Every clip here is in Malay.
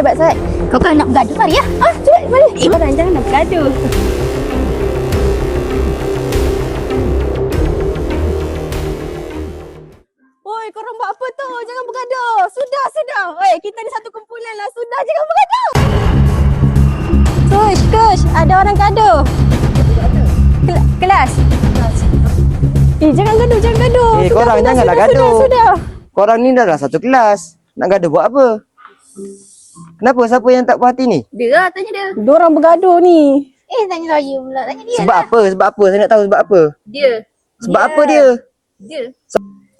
hebat sangat. Kau kan nak bergaduh, mari ya. Cepat, mari. Korang jangan nak bergaduh. Oi, korang buat apa tu? Jangan bergaduh. Sudah. Oi, kita ni satu kumpulan lah. Sudah, jangan bergaduh. Kush, ada orang gaduh. Kelas. Jangan gaduh. Korang janganlah gaduh. Sudah. Korang ni dah satu kelas. Nak gaduh buat apa? Kenapa? Siapa yang tak puas hati ni? Dia lah, tanya dia. Diorang bergaduh ni. Tanya saya pula. Tanya dia Sebab lah. apa? Sebab apa? Saya nak tahu sebab apa. Dia. Sebab apa dia? Dia.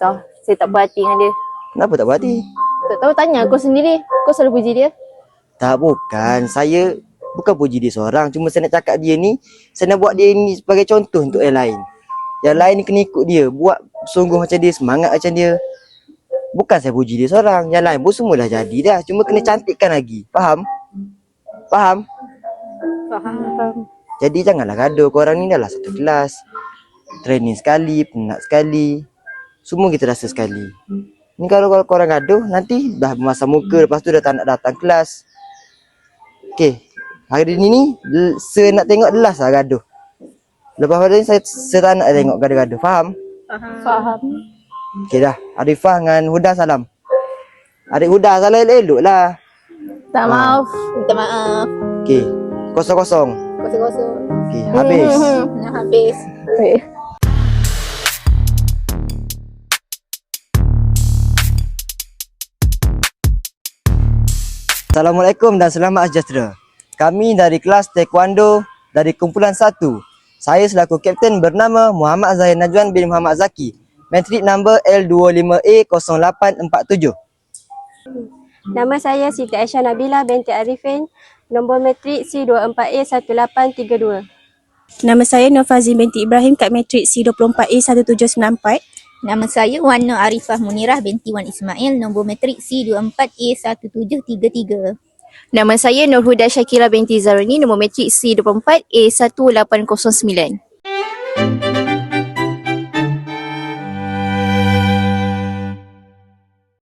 Tahu, saya tak puas hati dengan dia. Kenapa tak puas hati? Tak tahu, tanya kau sendiri. Kau selalu puji dia. Tak, bukan. Saya bukan puji dia seorang. Cuma saya nak cakap dia ni, saya nak buat dia ni sebagai contoh untuk yang lain. Yang lain ni kena ikut dia. Buat sungguh macam dia, semangat macam dia. Bukan saya puji dia seorang. Yang lain pun semua dah jadi dah. Cuma kena cantikkan lagi. Faham? Faham? Faham. Jadi janganlah gaduh. Korang ni dah lah satu kelas. Training sekali, penat sekali. Semua kita rasa sekali. Ni kalau korang gaduh, nanti dah bermasam muka. Lepas tu dah tak nak datang kelas. Okay. Hari ni saya nak tengok the last lah gaduh. Lepas pada ni saya tak nak tengok gaduh-gaduh. Faham? Faham. Okay dah. Arifah dengan Huda salam. Adik Huda salam elok lah. Tak maaf. Minta maaf. Okay. Kosong-kosong. Kosong-kosong. Okay. Habis. Nak habis. Assalamualaikum dan selamat sejahtera. Kami dari kelas Taekwondo dari kumpulan 1. Saya selaku kapten bernama Muhammad Zahir Najwan bin Muhammad Zaki. Matrik number L25A0847. Nama saya Siti Aisyah Nabila binti Arifin. Nombor matrik C24A1832. Nama saya Nur Fazin binti Ibrahim kat matrik C24A1794. Nama saya Wana Arifah Munirah binti Wan Ismail, nombor matrik C24A1733. Nama saya Nur Huda Syakira binti Zaruni, nombor matrik C24A1809.